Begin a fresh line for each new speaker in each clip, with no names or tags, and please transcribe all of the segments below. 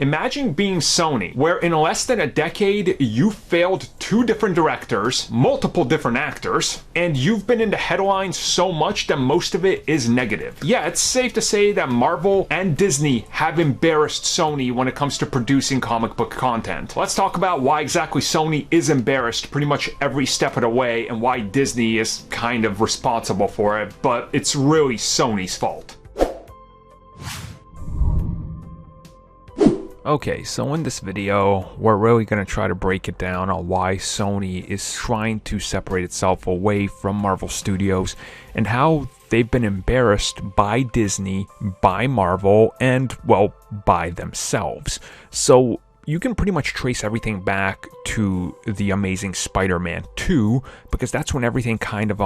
Imagine being Sony, where in less than a decade, you failed 2 different directors, multiple different actors, and you've been in the headlines so much that most of it is negative. Yeah, it's safe to say that Marvel and Disney have embarrassed Sony when it comes to producing comic book content. Let's talk about why exactly Sony is embarrassed pretty much every step of the way and why Disney is kind of responsible for it, but it's really Sony's fault. Okay, so in this video, we're really going to try to break it down on why Sony is trying to separate itself away from Marvel Studios and how they've been embarrassed by Disney, by Marvel, and, well, by themselves. So you can pretty much trace everything back to The Amazing Spider-Man 2, because that's when everything kind of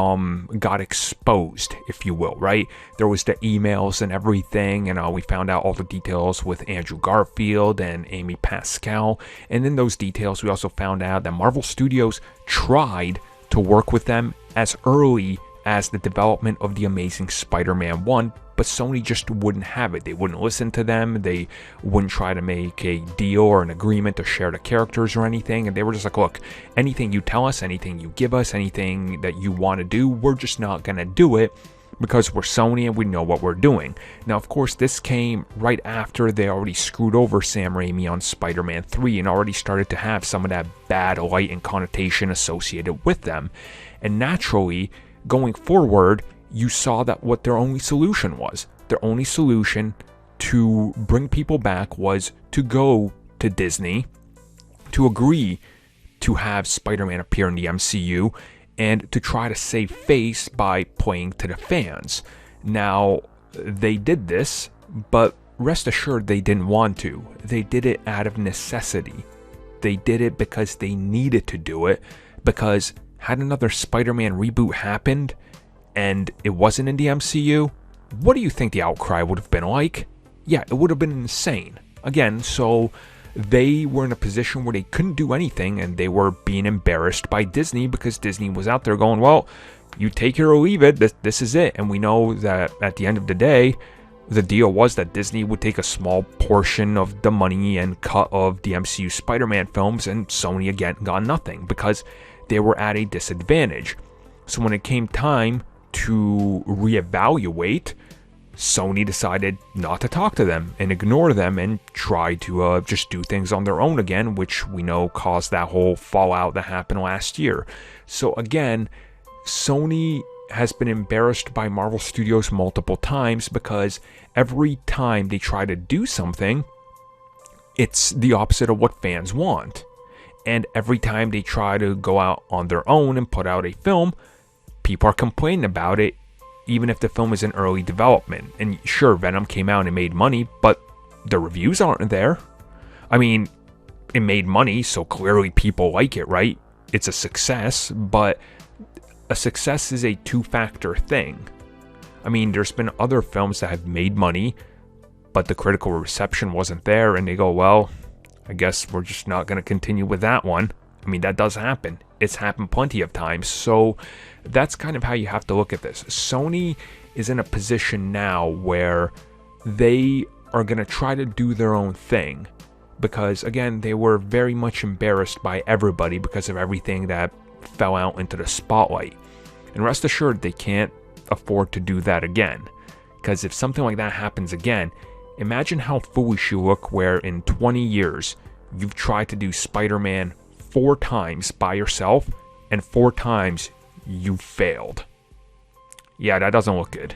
got exposed, if you will, right? There was the emails and everything, and we found out all the details with Andrew Garfield and Amy Pascal, and in those details we also found out that Marvel Studios tried to work with them as early as the development of The Amazing Spider-Man 1, but Sony just wouldn't have it. They wouldn't listen to them. They wouldn't try to make a deal or an agreement to share the characters or anything. And they were just like, look, anything you tell us, anything you give us, anything that you want to do, we're just not going to do it because we're Sony and we know what we're doing. Now, of course, this came right after they already screwed over Sam Raimi on Spider-Man 3 and already started to have some of that bad light and connotation associated with them. And naturally, going forward, you saw that what their only solution was. Their only solution to bring people back was to go to Disney, to agree to have Spider-Man appear in the MCU, and to try to save face by playing to the fans. Now, they did this, but rest assured they didn't want to. They did it out of necessity. They did it because they needed to do it, because had another Spider-Man reboot happened, and it wasn't in the MCU, what do you think the outcry would have been like? Yeah, it would have been insane. Again, so they were in a position where they couldn't do anything, and they were being embarrassed by Disney because Disney was out there going, well, you take it or leave it, this is it. And we know that at the end of the day, the deal was that Disney would take a small portion of the money and cut of the MCU Spider-Man films, and Sony again got nothing because they were at a disadvantage. So when it came time to reevaluate, Sony decided not to talk to them and ignore them and try to just do things on their own again, which we know caused that whole fallout that happened last year. So again, Sony has been embarrassed by Marvel Studios multiple times because every time they try to do something, it's the opposite of what fans want. And every time they try to go out on their own and put out a film, people are complaining about it, even if the film is in early development. And sure, Venom came out and made money, but the reviews aren't there. I mean, it made money, so clearly people like it, right? It's a success, but a success is a two-factor thing. I mean, there's been other films that have made money, but the critical reception wasn't there, and they go, well, I guess we're just not going to continue with that one. I mean, that does happen. It's happened plenty of times. So that's kind of how you have to look at this. Sony is in a position now where they are going to try to do their own thing because, again, they were very much embarrassed by everybody because of everything that fell out into the spotlight. And rest assured, they can't afford to do that again. Because if something like that happens again, imagine how foolish you look where in 20 years you've tried to do Spider-Man 4 times by yourself and 4 times you failed. Yeah, that doesn't look good.